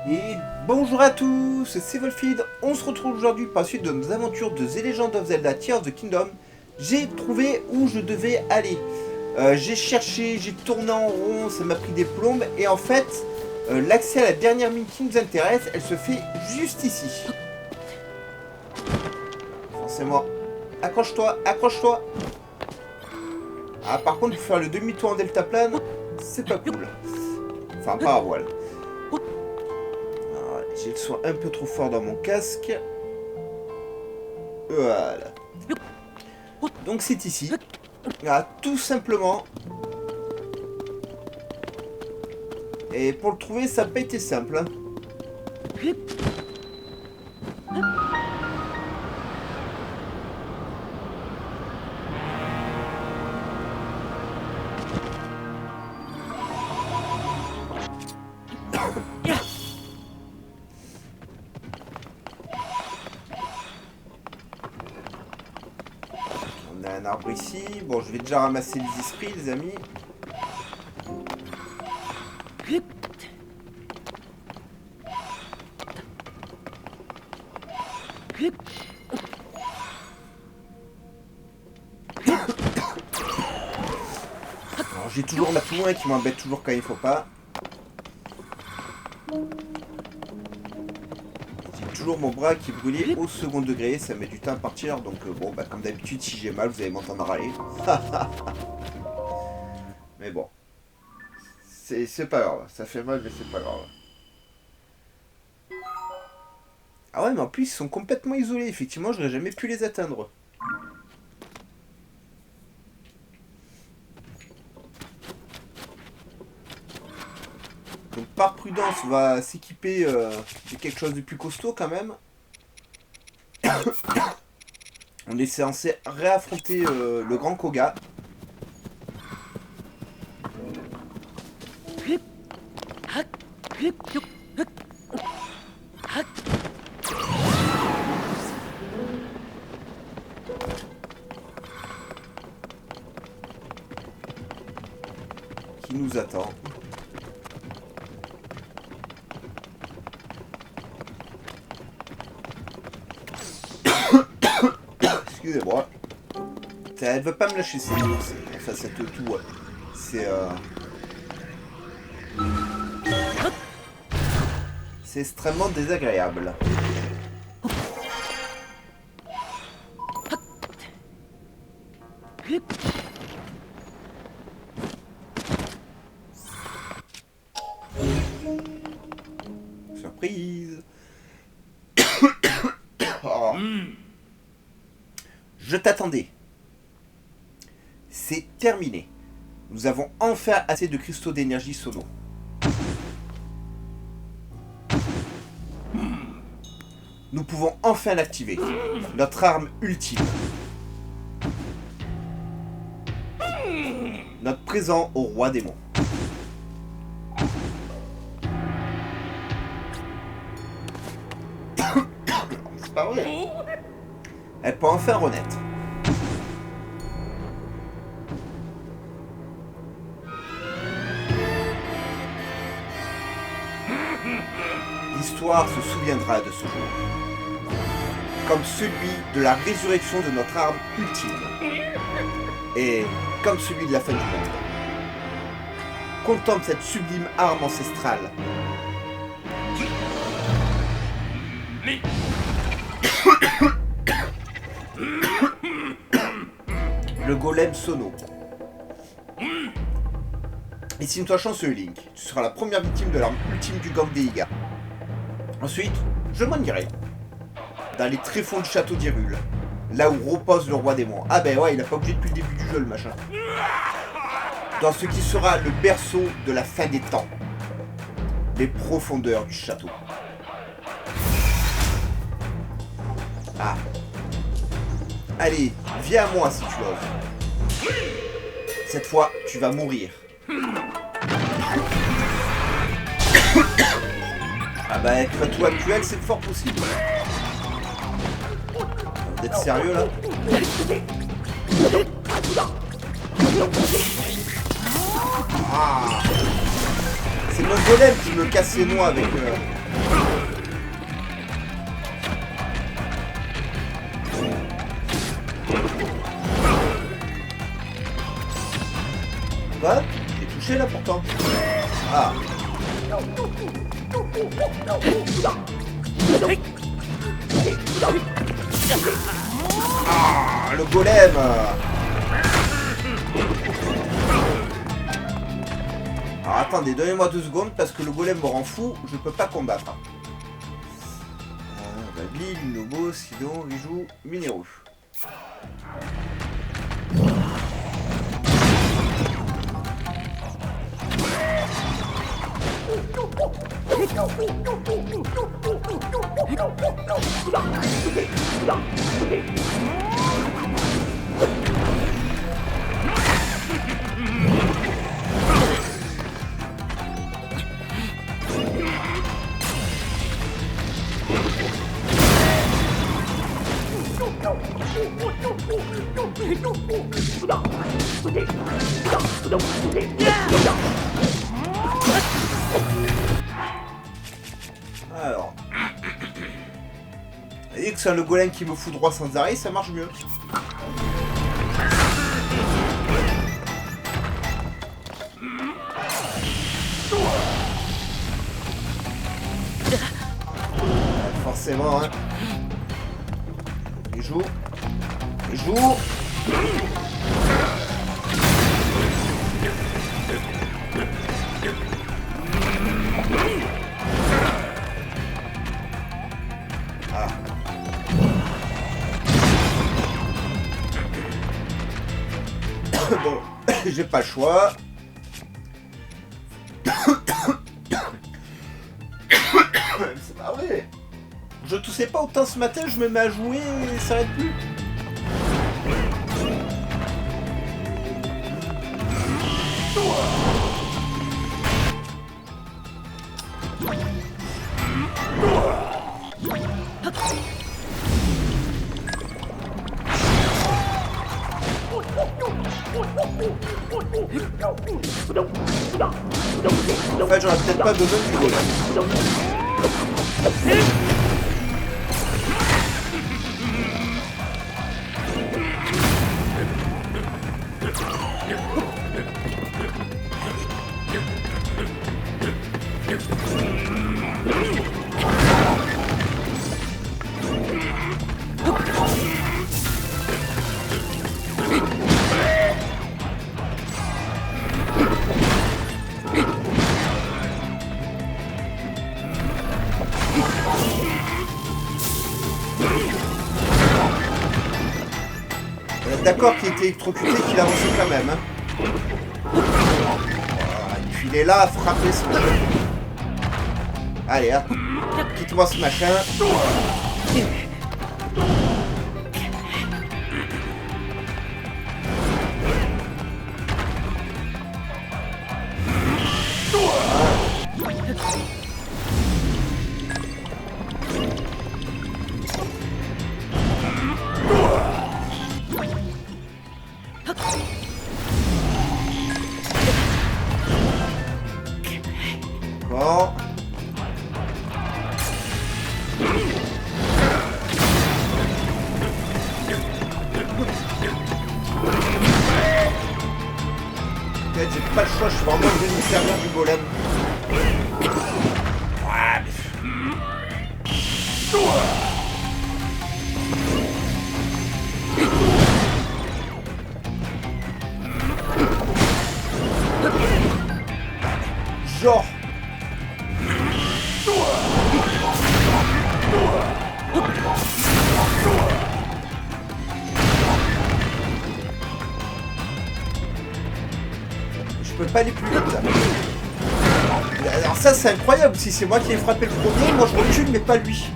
Et bonjour à tous, c'est Wolfid. On se retrouve aujourd'hui pour la suite de nos aventures de The Legend of Zelda Tears of the Kingdom. J'ai trouvé où je devais aller. J'ai cherché, j'ai tourné en rond, ça m'a pris des plombes. Et en fait, l'accès à la dernière mine qui nous intéresse, elle se fait juste ici. Forcément. Accroche-toi, accroche-toi. Ah, par contre, pour faire le demi-tour en deltaplane, c'est pas cool. Enfin, pas à voile. J'ai le son un peu trop fort dans mon casque. Voilà. Donc c'est ici. Ah, tout simplement. Et pour le trouver, ça n'a pas été simple. Hein. On a un arbre ici. Bon, je vais déjà ramasser les esprits, les amis. Alors, j'ai toujours ma toux qui m'embête toujours quand il faut pas. J'ai toujours mon bras qui est brûlé au second degré, ça met du temps à partir, donc bon, bah comme d'habitude, si j'ai mal, vous allez m'entendre râler. Mais bon, c'est pas grave, ça fait mal, mais c'est pas grave. Ah ouais, mais en plus, ils sont complètement isolés, effectivement, j'aurais jamais pu les atteindre. Donc par prudence, on va s'équiper de quelque chose de plus costaud quand même. On est censé réaffronter le grand Koga. Qui nous attend. Excusez-moi. Elle veut pas me lâcher, enfin cette toux. C'est extrêmement désagréable. Surprise. Oh. Je t'attendais. C'est terminé. Nous avons enfin assez de cristaux d'énergie sono. Nous pouvons enfin l'activer. Notre arme ultime. Notre présent au roi démon. C'est pas vrai. Elle peut enfin renaître. L'histoire se souviendra de ce jour. Comme celui de la résurrection de notre arme ultime. Et comme celui de la fin du monde. Contemple cette sublime arme ancestrale. Le golem Sono. Et si nous toi chanceux, Link, tu seras la première victime de l'arme ultime du gang des Iga. Ensuite, je m'en irai. Dans les tréfonds du château d'Hyrule. Là où repose le roi démon. Ah ben ouais, il a pas bougé depuis le début du jeu, le machin. Dans ce qui sera le berceau de la fin des temps. Les profondeurs du château. Ah. Allez, viens à moi si tu l'oses. Cette fois, tu vas mourir. Ah bah avec le tout actuel, c'est fort possible. Vous êtes sérieux là? Ah. C'est mon golem qui me casse les noix avec... pas. J'ai touché là pourtant. Ah. Ah, le golem. Alors attendez, donnez-moi 2 secondes parce que le golem me rend fou, je peux pas combattre. Babli, Lunobo, Sidon, Rijou, Minéraux. Alors. Et que c'est le golem qui me fout droit sans arrêt, ça marche mieux. Forcément, hein. Il joue. Il joue. Ah. Bon, j'ai pas le choix. C'est pas vrai. Je toussais pas autant ce matin, je me mets à jouer et ça arrête plus. En fait, j'aurais peut-être pas besoin du golem. D'accord qu'il était électrocuté, qu'il avançait quand même. Hein. Voilà, et puis il est là à frapper son jeu. Allez, hein. Quitte-moi ce machin. Bon. Peut-être j'ai pas le choix, je suis vraiment obligé de me servir du golem. Ouais, genre. Je peux pas aller plus vite là. Alors ça c'est incroyable, si c'est moi qui ai frappé le premier, moi je recule mais pas lui.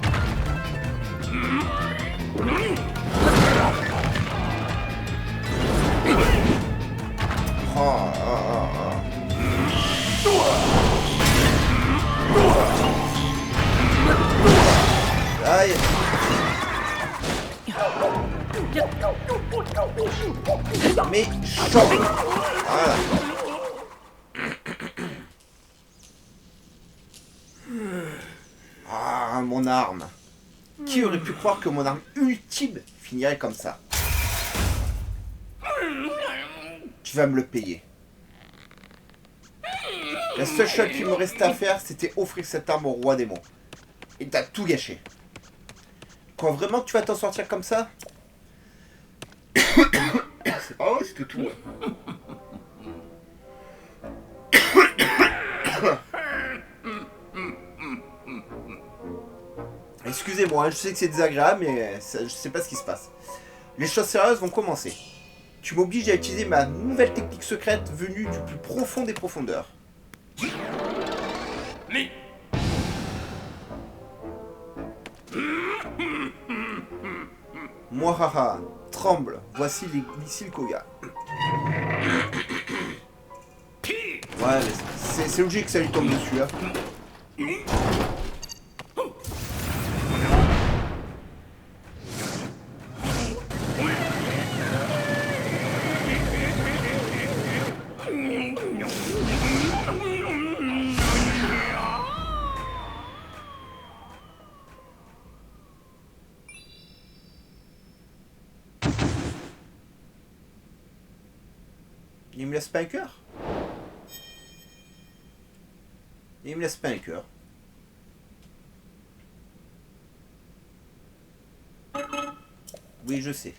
Aïe. Mais chaud. Voilà. Ah, mon arme. Qui aurait pu croire que mon arme ultime finirait comme ça? Tu vas me le payer. La seule chose qu'il me restait à faire, c'était offrir cette arme au roi démon. Et t'as tout gâché. Quand vraiment tu vas t'en sortir comme ça? C'est pas vrai, c'était tout. Excusez-moi, je sais que c'est désagréable, mais je sais pas ce qui se passe. Les choses sérieuses vont commencer. Tu m'obliges à utiliser ma nouvelle technique secrète venue du plus profond des profondeurs. Mais... Mouahaha, tremble, voici les missiles Koga. Ouais, mais c'est logique que ça lui tombe dessus, hein. Il me laisse pas un cœur? Il me laisse pas un cœur. Oui, je sais.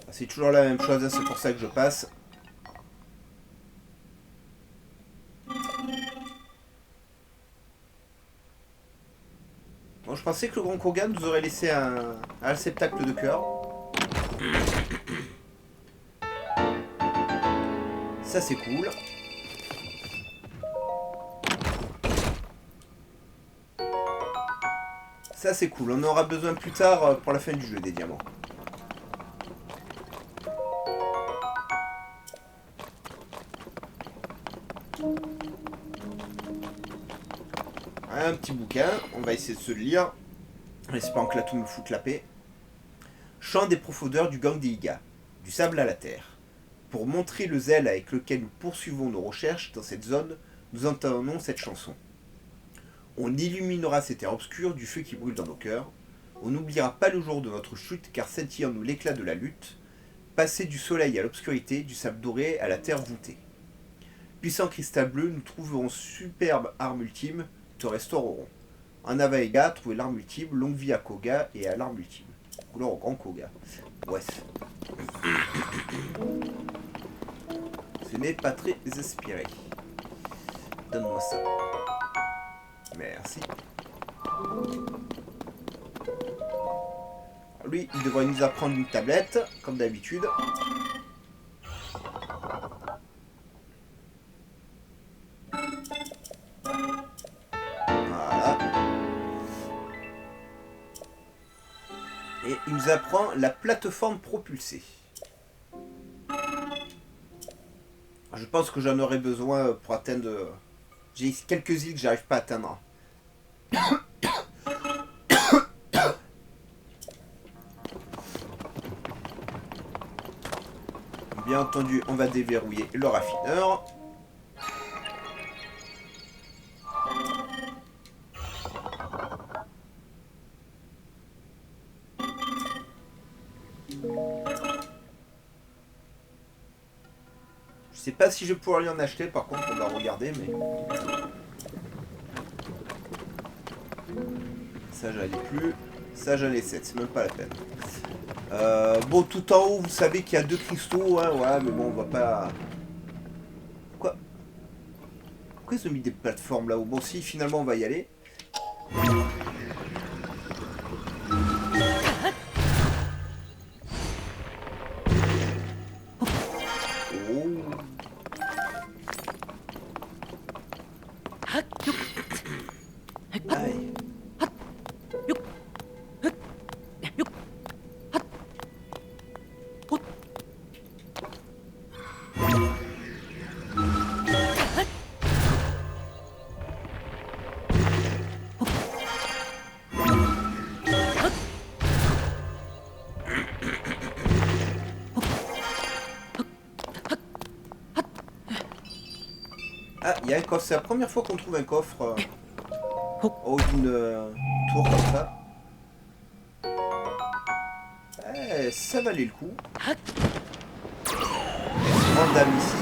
C'est toujours la même chose, hein, c'est pour ça que je passe. Bon, je pensais que le grand Kogan nous aurait laissé un réceptacle de cœur. Ça c'est cool. Ça c'est cool, on en aura besoin plus tard pour la fin du jeu des diamants. Un petit bouquin, on va essayer de se le lire. En espérant que là tout me foute la paix. Chant des profondeurs du gang des Iga, du sable à la terre. Pour montrer le zèle avec lequel nous poursuivons nos recherches dans cette zone, nous entendons cette chanson. On illuminera ces terres obscures du feu qui brûle dans nos cœurs. On n'oubliera pas le jour de notre chute, car scintille en nous l'éclat de la lutte. Passer du soleil à l'obscurité, du sable doré à la terre voûtée. Puissant cristal bleu, nous trouverons superbe arme ultime, te restaurerons. En Avaega, trouver l'arme ultime, longue vie à Koga et à l'arme ultime. Couleur au grand Koga. Bref. Ce n'est pas très inspiré. Donne-moi ça. Merci. Lui, il devrait nous apprendre une tablette, comme d'habitude. Voilà. Et il nous apprend la plateforme propulsée. Je pense que j'en aurai besoin pour atteindre... J'ai quelques îles que j'arrive pas à atteindre. Bien entendu, on va déverrouiller le raffineur. Je sais pas si je vais pouvoir lui en acheter, par contre on va regarder, mais... Ça j'en ai plus. Ça j'en ai 7, c'est même pas la peine. Bon, tout en haut, vous savez qu'il y a 2 cristaux, hein, ouais, mais bon, on va pas... Pourquoi ils ont mis des plateformes là-haut? Bon, si, finalement, on va y aller. Aïe. Ah, il y a un coffre. C'est la première fois qu'on trouve un coffre au d'une tour comme ça. Ça valait le coup. grande dame ici.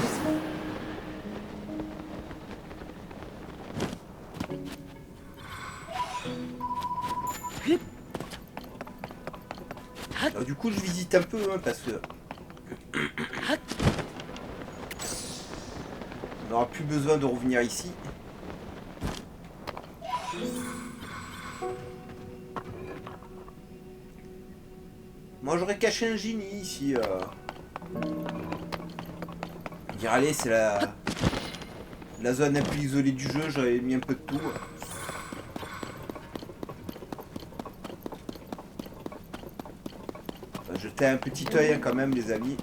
Alors, du coup, je visite un peu, hein, parce que... on n'aura plus besoin de revenir ici. Moi, j'aurais caché un génie ici. Dire, allez, c'est la zone la plus isolée du jeu, j'aurais mis un peu de tout. Enfin, jetez un petit œil, hein, quand même, les amis.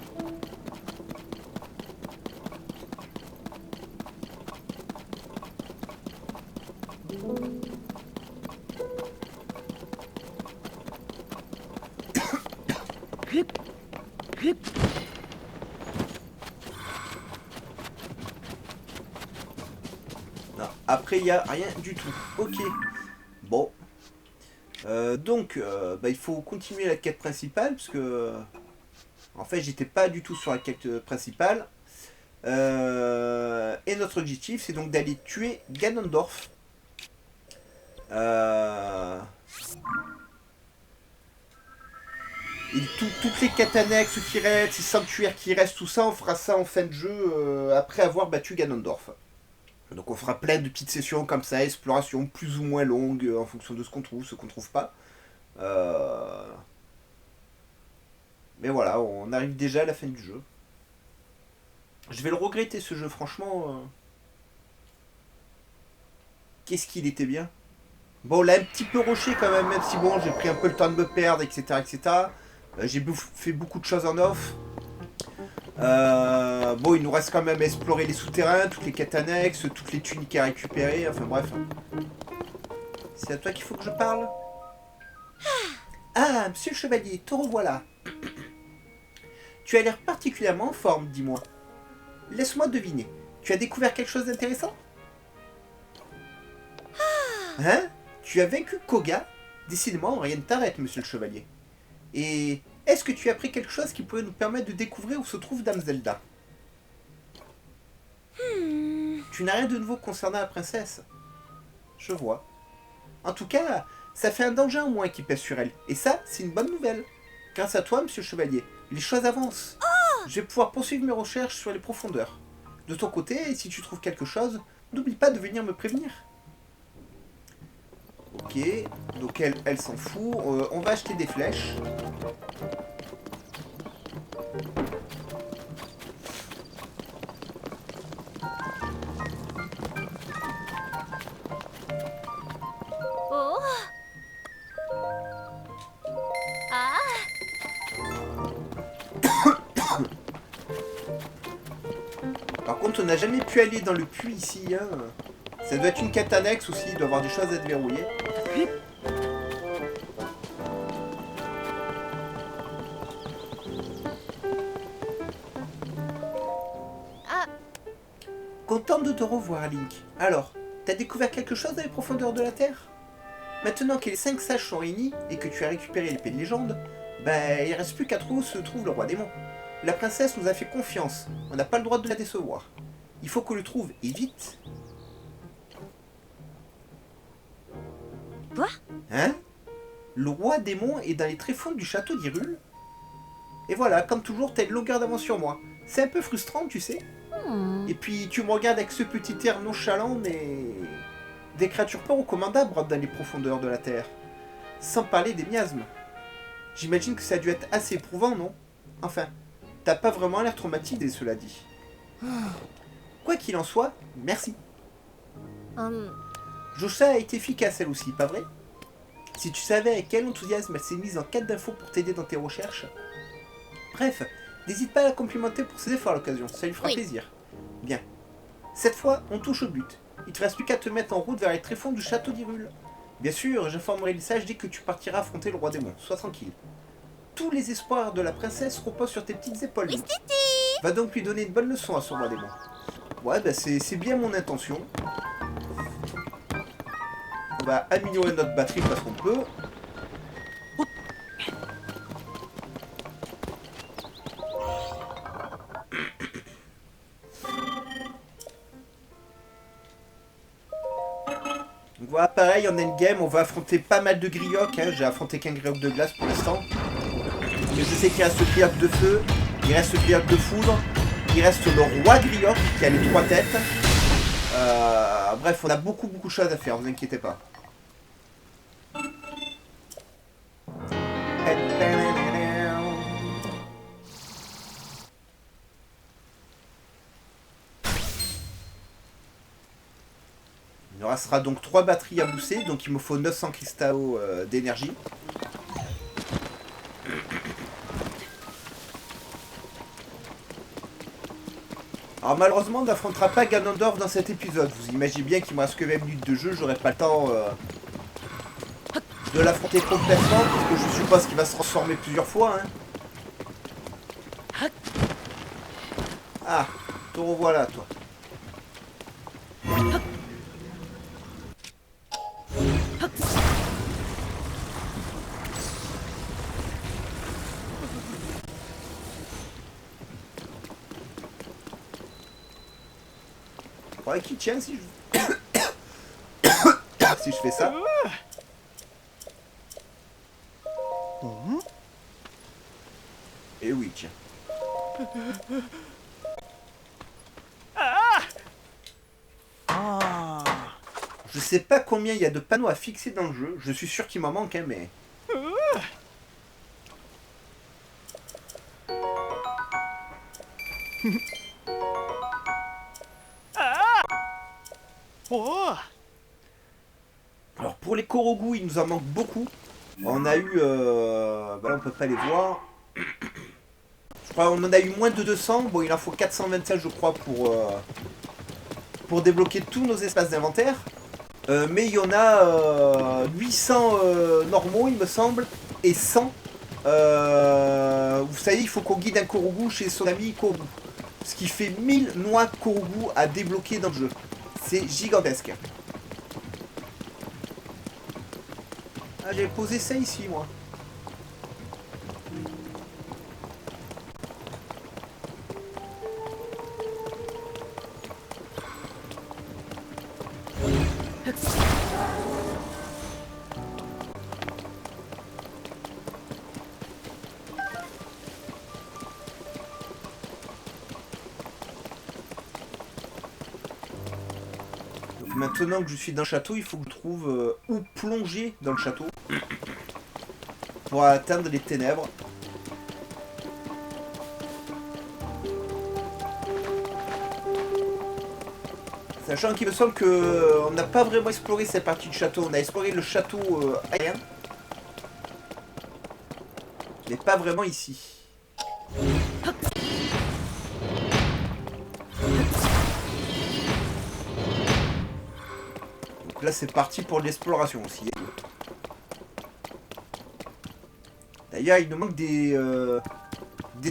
Non, après, il n'y a rien du tout. Ok. Bon. Donc, il faut continuer la quête principale, parce que... en fait, j'étais pas du tout sur la quête principale. Et notre objectif, c'est donc d'aller tuer Ganondorf. Et toutes les quêtes annexes qui restent, les sanctuaires qui restent, tout ça, on fera ça en fin de jeu après avoir battu Ganondorf. Donc on fera plein de petites sessions comme ça, exploration plus ou moins longues en fonction de ce qu'on trouve, ce qu'on trouve pas. Mais voilà, on arrive déjà à la fin du jeu. Je vais le regretter ce jeu, franchement. Qu'est-ce qu'il était bien. Bon, là un petit peu rushé quand même si bon, j'ai pris un peu le temps de me perdre, etc. etc. J'ai fait beaucoup de choses en off. Bon, il nous reste quand même à explorer les souterrains, toutes les quêtes annexes, toutes les tuniques à récupérer, enfin bref. C'est à toi qu'il faut que je parle? Ah, monsieur le chevalier, te revoilà. Tu as l'air particulièrement en forme, dis-moi. Laisse-moi deviner. Tu as découvert quelque chose d'intéressant? Hein? Tu as vaincu Koga? Décidément, rien ne t'arrête, monsieur le chevalier. Et est-ce que tu as appris quelque chose qui pourrait nous permettre de découvrir où se trouve Dame Zelda? Tu n'as rien de nouveau concernant la princesse? Je vois. En tout cas, ça fait un danger en moins qui pèse sur elle. Et ça, c'est une bonne nouvelle. Grâce à toi, monsieur le chevalier, les choses avancent. Je vais pouvoir poursuivre mes recherches sur les profondeurs. De ton côté, si tu trouves quelque chose, n'oublie pas de venir me prévenir. Ok, donc elle s'en fout. On va acheter des flèches. Oh. Ah. Par contre, on n'a jamais pu aller dans le puits ici. Hein. Ça doit être une quête annexe aussi, il doit y avoir des choses à déverrouiller. Ah. Contente de te revoir, Link. Alors, t'as découvert quelque chose dans les profondeurs de la Terre? Maintenant que les 5 sages sont réunis et que tu as récupéré l'épée de légende, il reste plus qu'à trouver où se trouve le roi démon. La princesse nous a fait confiance, on n'a pas le droit de la décevoir. Il faut qu'on le trouve, et vite. Quoi? Hein? Le roi démon est dans les tréfonds du château d'Hyrule? Et voilà, comme toujours, t'as une longueur d'avance sur moi. C'est un peu frustrant, tu sais. Et puis, tu me regardes avec ce petit air nonchalant, mais... des créatures pas recommandables dans les profondeurs de la Terre. Sans parler des miasmes. J'imagine que ça a dû être assez éprouvant, non? Enfin, t'as pas vraiment l'air traumatisé, cela dit. Quoi qu'il en soit, merci. Josha a été efficace, elle aussi, pas vrai? Si tu savais avec quel enthousiasme elle s'est mise en quête d'infos pour t'aider dans tes recherches. Bref, n'hésite pas à la complimenter pour ses efforts à l'occasion, ça lui fera plaisir. Bien. Cette fois, on touche au but. Il te reste plus qu'à te mettre en route vers les tréfonds du château d'Hyrule. Bien sûr, j'informerai les sages dès que tu partiras affronter le roi démon. Sois tranquille. Tous les espoirs de la princesse reposent sur tes petites épaules. Va donc lui donner une bonne leçon à son roi démon. Ouais, c'est bien mon intention. On va améliorer notre batterie parce qu'on peut. Voilà, pareil, en endgame, on va affronter pas mal de griocs. Hein. J'ai affronté qu'un grioc de glace pour l'instant. Mais je sais qu'il reste le grioc de feu, il reste le grioc de foudre, il reste le roi grioc qui a les 3 têtes. Bref, on a beaucoup de choses à faire, vous inquiétez pas. Il nous restera donc 3 batteries à bousser, donc il me faut 900 cristaux d'énergie. Alors malheureusement on n'affrontera pas Ganondorf dans cet épisode. Vous imaginez bien qu'il me reste que 20 minutes de jeu, j'aurai pas le temps de l'affronter complètement, parce que je suppose qu'il va se transformer plusieurs fois. Hein. Ah, te revoilà toi. Faudrait qu'il tienne si je... si je fais ça. Et oui, tiens. Je sais pas combien il y a de panneaux à fixer dans le jeu. Je suis sûr qu'il m'en manque, hein, mais... Alors pour les Korogu, il nous en manque beaucoup. On a eu... Voilà, on peut pas les voir. Je crois qu'on en a eu moins de 200. Bon, il en faut 427, je crois, pour débloquer tous nos espaces d'inventaire. Mais il y en a 800 normaux, il me semble, et 100. Vous savez, il faut qu'on guide un Korogu chez son ami Korogu. Ce qui fait 1000 noix Korogu à débloquer dans le jeu. C'est gigantesque. Ah, j'avais posé ça ici, moi. Maintenant que je suis dans le château, il faut que je trouve où plonger dans le château pour atteindre les ténèbres. Sachant qu'il me semble qu'on n'a pas vraiment exploré cette partie du château. On a exploré le château aérien, mais pas vraiment ici. Donc là c'est parti pour l'exploration aussi. D'ailleurs il nous manque des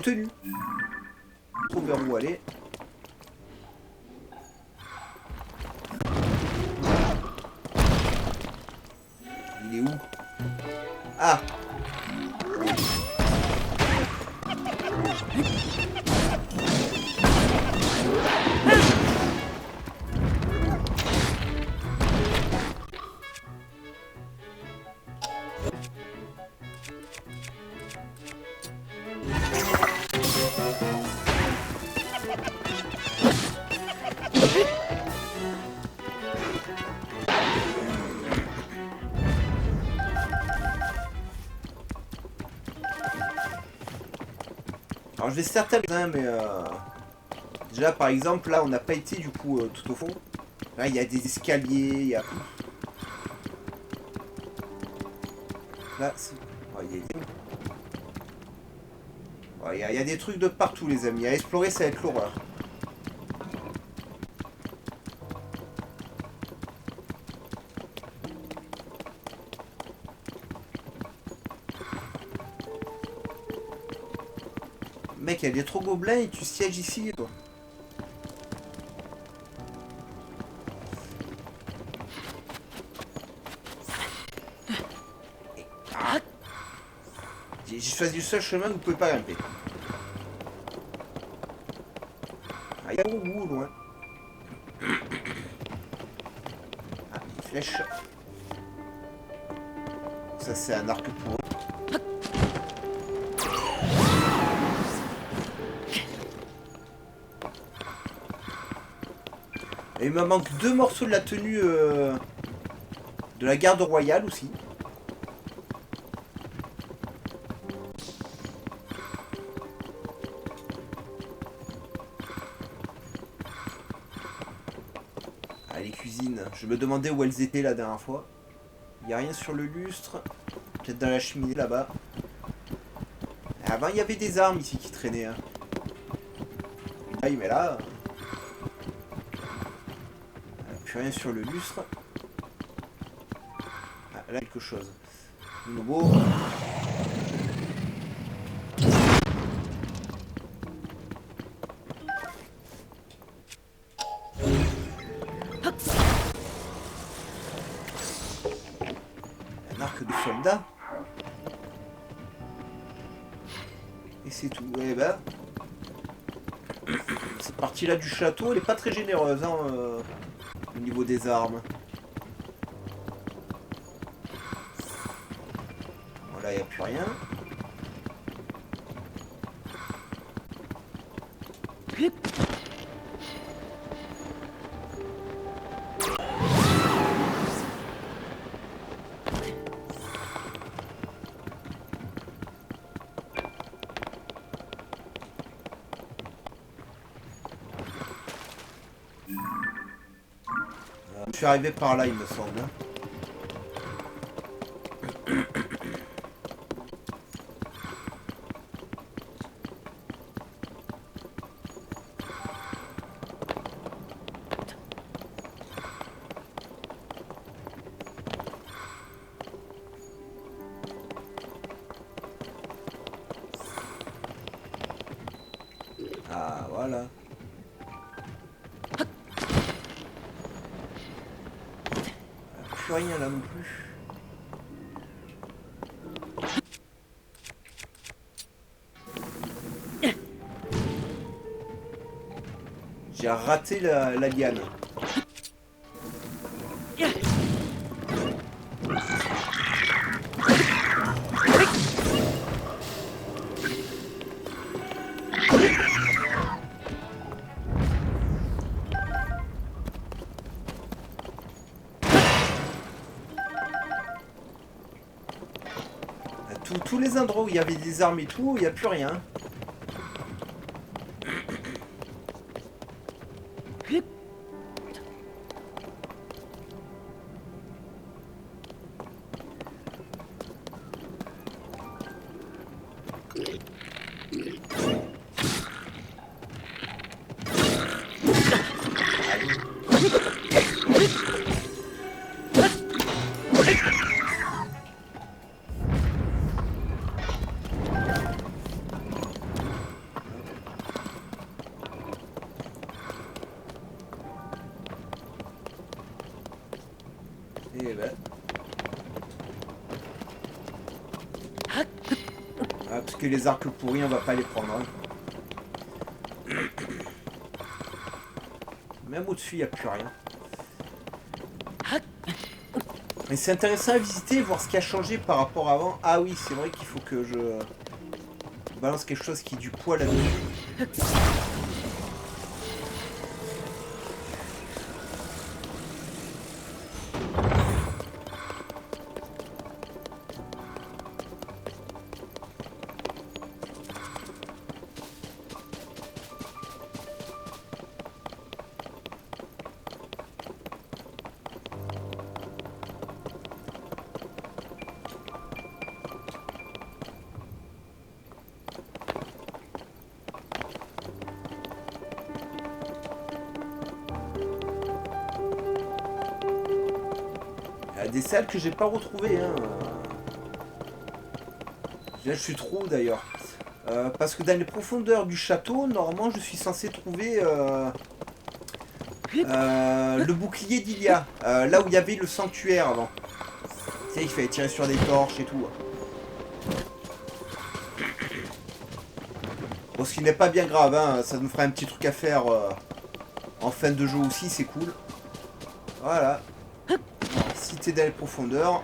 tenues. On trouve vers où aller. Il est où? Ah! Alors je vais certainement, mais déjà par exemple là on n'a pas été du coup tout au fond. Là il y a des escaliers, il y a... Là oh, il y a des trucs de partout les amis, à explorer ça va être l'horreur. Mec, il y a des trop gobelins et tu sièges ici, toi. Ah. J'ai choisi le seul chemin où vous pouvez pas grimper. Ah, il y a au bout, loin. Ah, flèche. Ça c'est un arc pour... Et il me manque 2 morceaux de la tenue de la garde royale aussi. Ah, les cuisines. Je me demandais où elles étaient la dernière fois. Il n'y a rien sur le lustre. Peut-être dans la cheminée là-bas. Avant, il y avait des armes ici qui traînaient. Hein. Ah, mais là... Plus rien sur le lustre. Ah, là, quelque chose. De nouveau. Un arc de soldat. Et c'est tout. Eh ben... Cette partie-là du château, elle est pas très généreuse, hein, au niveau des armes. Voilà, il n'y a plus rien. Je suis arrivé par là, il me semble. Ah, voilà. Plus rien là non plus. J'ai raté la liane. Tous les endroits où il y avait des armes et tout, il n'y a plus rien. Et ben... Ah, parce que les arcs pourris, on va pas les prendre. Hein. Même au-dessus, il n'y a plus rien. Mais c'est intéressant à visiter, voir ce qui a changé par rapport à avant. Ah oui, c'est vrai qu'il faut que je balance quelque chose qui est du poids là-dessus. Des salles que j'ai pas retrouvées. Hein. Là, je suis trop d'ailleurs. Parce que dans les profondeurs du château, normalement, je suis censé trouver le bouclier d'Ilia. Là où il y avait le sanctuaire avant. Tu sais, il fallait tirer sur des torches et tout. Bon, ce qui n'est pas bien grave. Hein. Ça nous fera un petit truc à faire en fin de jeu aussi. C'est cool. Voilà. éviter d'aller profondeur.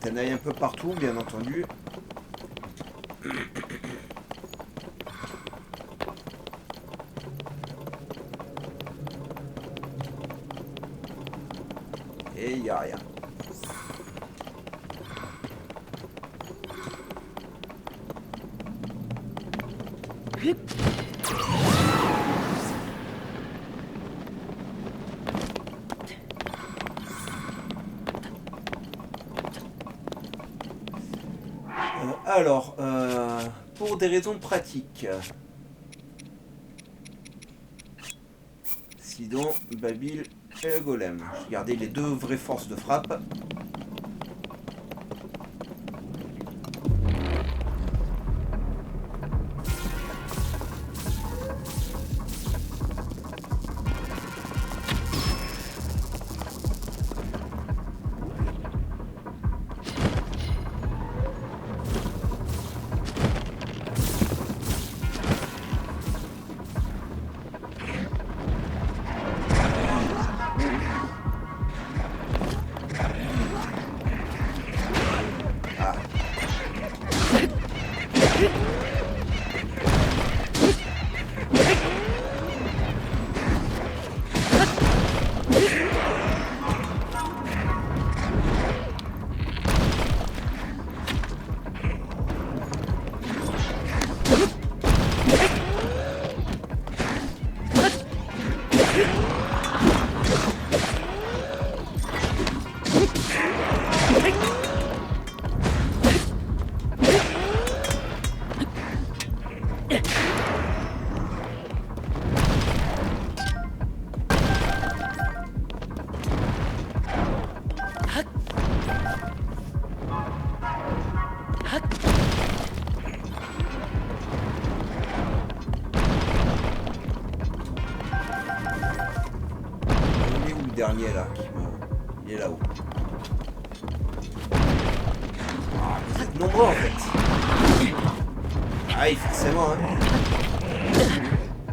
Canaille un peu partout, bien entendu. Et il n'y a rien. Alors, pour des raisons pratiques. Sidon, Babil et le golem. J'ai gardé les deux vraies forces de frappe. Dernier là, il est là-haut. Ah, vous êtes nombreux en fait. Ah, forcément. Hein.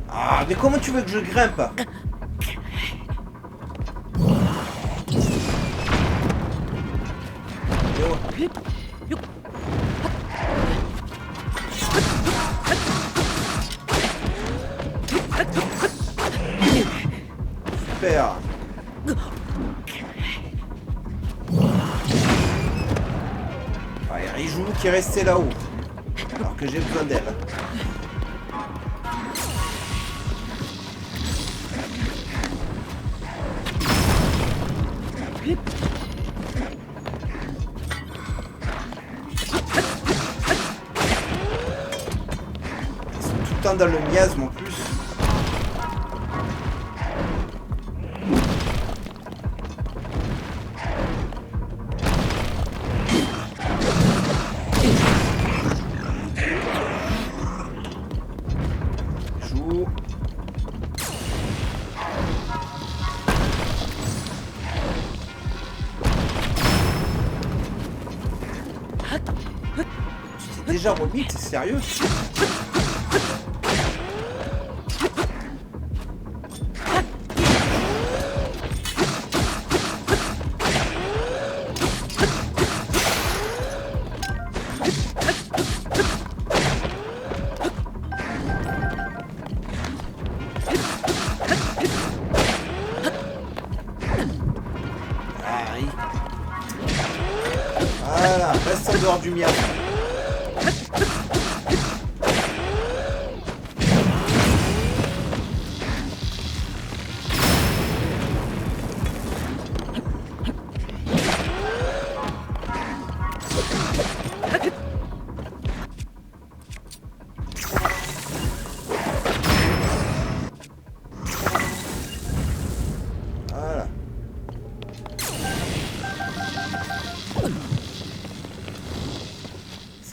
Ah, mais comment tu veux que je grimpe? Super. Rijou qui est resté là-haut, alors que j'ai besoin d'elle. Ils sont tout le temps dans le miasme en plus. Déjà remis, t'es sérieux? Voilà, reste en dehors du miasme.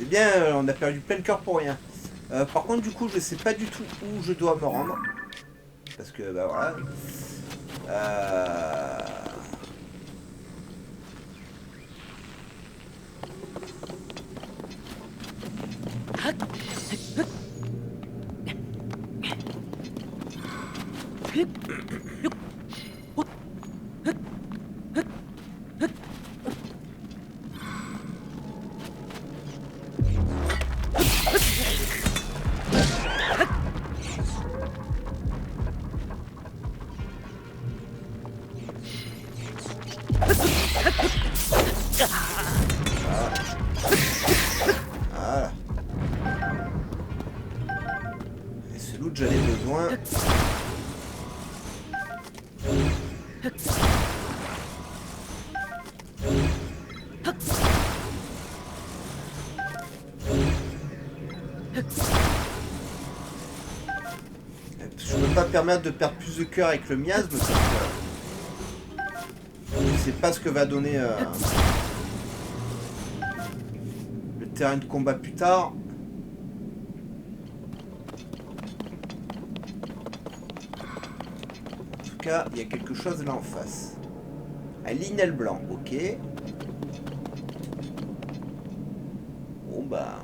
C'est bien, on a perdu plein de cœur pour rien. Par contre, du coup, je sais pas du tout où je dois me rendre. Parce que, bah voilà. Voilà. Et ce loot, j'en ai besoin. Je peux pas permettre de perdre plus de cœur avec le miasme. Parce que je sais pas ce que va donner le terrain de combat plus tard. En tout cas, il y a quelque chose là en face. Un linel blanc, ok. Bon bah...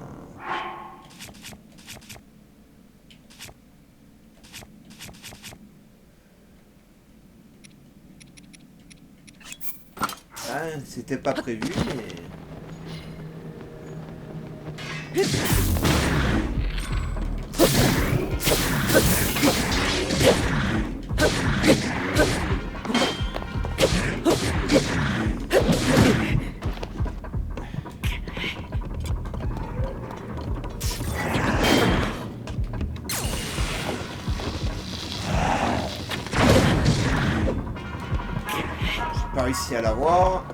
Ah, c'était pas prévu, mais... J'ai pas réussi à l'avoir.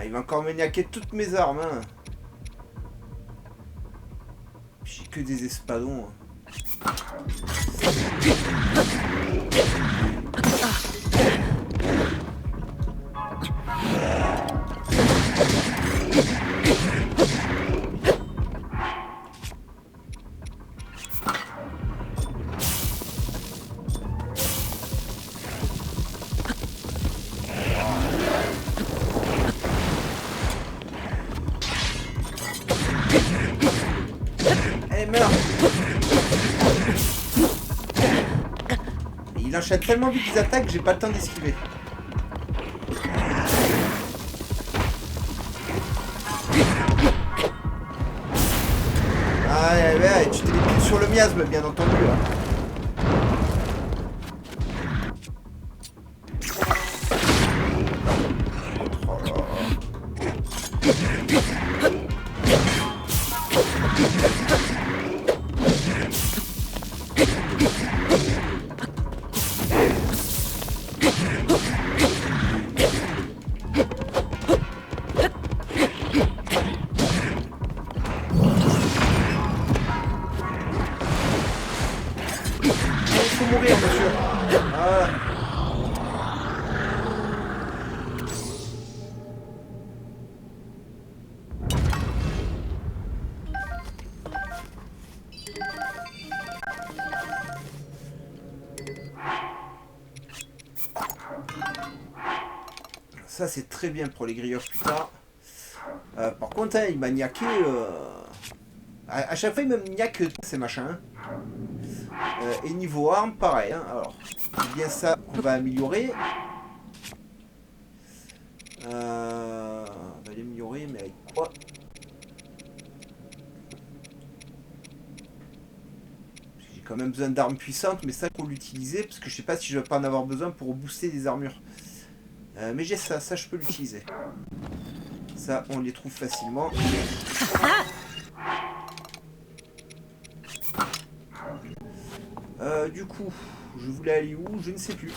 Il va encore maniaquer toutes mes armes. Hein. J'ai que des espadons. Hein. Allez, meurs. Il enchaîne tellement vite les attaques que j'ai pas le temps d'esquiver. Ah ouais, tu télépiles sur le miasme, bien entendu. Hein. Il faut mourir, monsieur. Voilà. Ça, c'est très bien pour les grillages plus tard. Par contre, hein, il m'a niaqué... À chaque fois, il me niaque ces machins. Et niveau arme, pareil. Hein. Alors, c'est bien ça qu'on va améliorer. On va l'améliorer, mais avec quoi? J'ai quand même besoin d'armes puissantes, mais ça, faut l'utiliser, parce que je sais pas si je vais pas en avoir besoin pour booster des armures. Mais j'ai ça je peux l'utiliser. Ça, on les trouve facilement. Du coup, je voulais aller où? Je ne sais plus.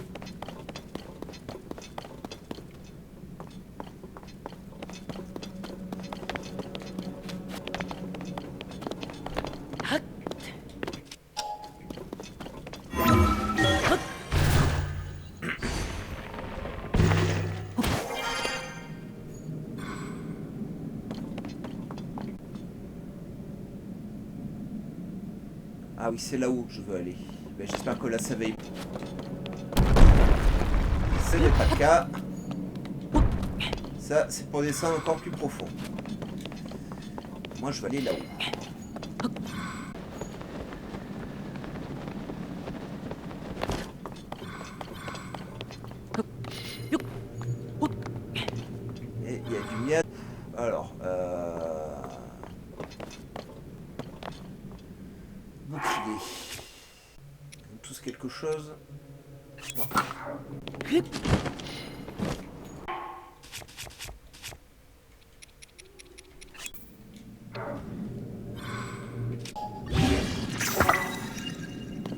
Ah oui, c'est là-haut que je veux aller. Ben, j'espère que là, ça va y... Ce n'est pas le cas. Ça, c'est pour descendre encore plus profond. Moi, je vais aller là-haut. Et il y a du miel. Alors, bouclier. Tous quelque chose. Non.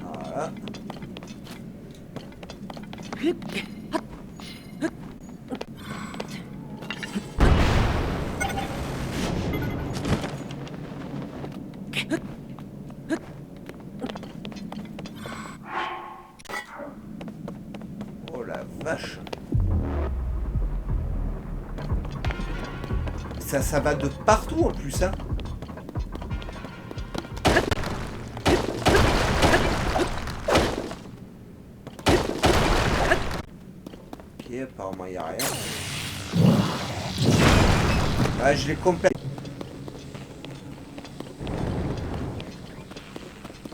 Voilà. Oh la vache. Ça va de partout en plus, hein. Ok, apparemment il n'y a rien. Ah, je l'ai complètement.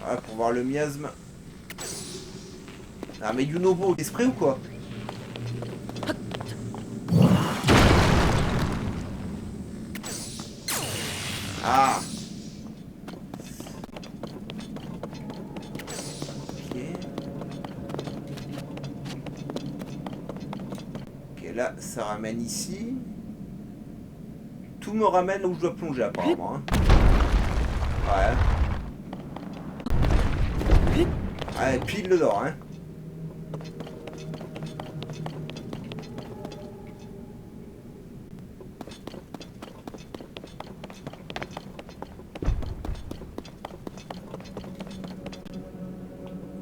Ah, pour voir le miasme. Ah, mais Yunobo, esprit ou quoi? Ah. Ok. Ok, là, ça ramène ici. Tout me ramène où je dois plonger, apparemment. Hein. Ouais. Ouais, pile dedans, hein.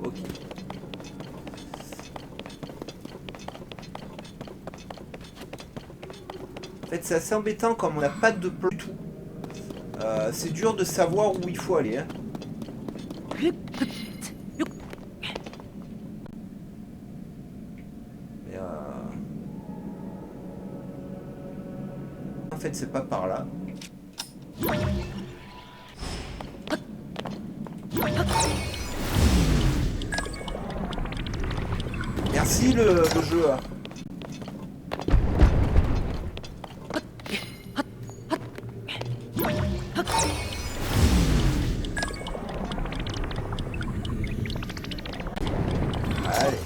Ok. En fait, c'est assez embêtant comme on n'a pas de plan du tout. C'est dur de savoir où il faut aller, hein. Mais en fait, c'est pas par là. Merci le jeu. Hein. Allez.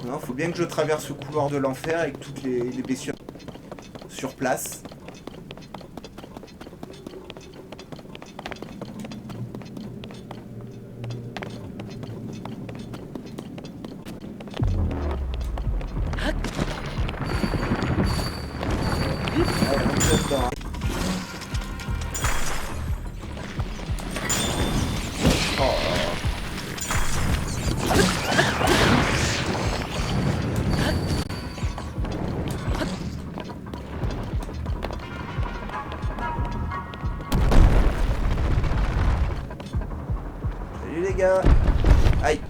Non, faut bien que je traverse le couloir de l'enfer avec toutes les blessures sur place. Allez, on est dedans. Salut les gars. Aïe.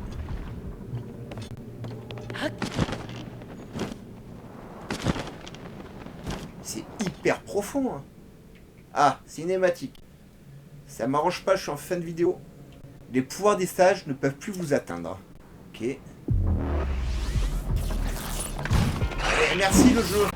C'est hyper profond. Hein. Ah, cinématique. Ça m'arrange pas, je suis en fin de vidéo. Les pouvoirs des sages ne peuvent plus vous atteindre. Ok. Allez, merci le jeu.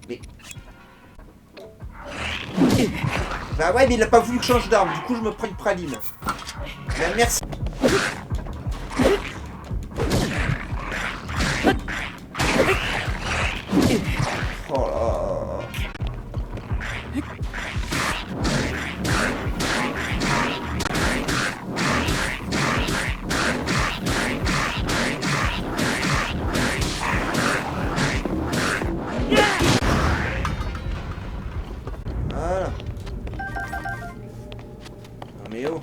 Mais Bah ouais, mais il a pas voulu que je change d'arme. Du coup, je me prends une praline. Bah, merci. Oh là. Voilà. Non mais oh.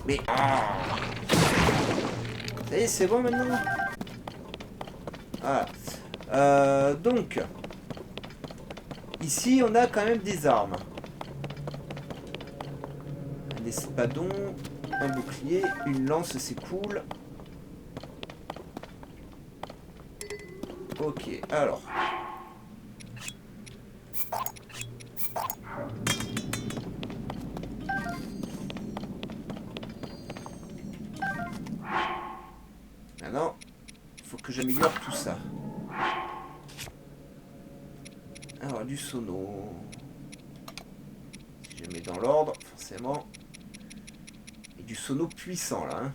Mais... Ça y est, c'est bon maintenant. Voilà. Donc... Ici, on a quand même des armes. Un espadon, un bouclier, une lance, c'est cool. Ok, alors... Maintenant, il faut que j'améliore tout ça. Alors, du sono. Si je mets dans l'ordre, forcément. Et du sono puissant, là. Hein.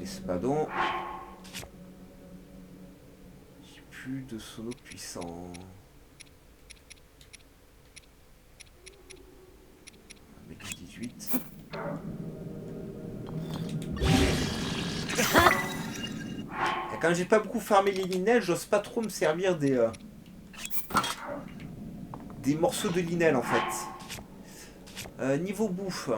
Espadon. J'ai plus de sono puissant. On va mettre du 18. Et quand j'ai pas beaucoup farmé les linelles, j'ose pas trop me servir des morceaux de linelle en fait. Niveau bouffe.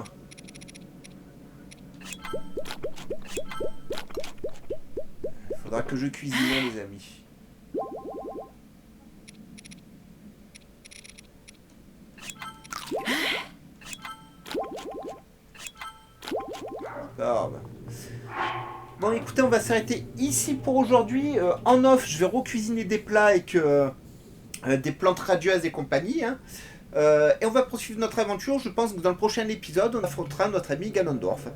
Faudra que je cuisine, les amis. Bon, écoutez, on va s'arrêter ici pour aujourd'hui. En off, je vais recuisiner des plats avec des plantes radieuses et compagnie. Hein. Et on va poursuivre notre aventure. Je pense que dans le prochain épisode, on affrontera notre ami Ganondorf.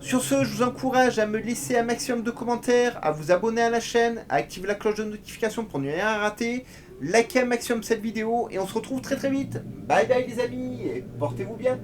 Sur ce, je vous encourage à me laisser un maximum de commentaires, à vous abonner à la chaîne, à activer la cloche de notification pour ne rien rater, liker un maximum cette vidéo et on se retrouve très très vite. Bye bye les amis et portez-vous bien.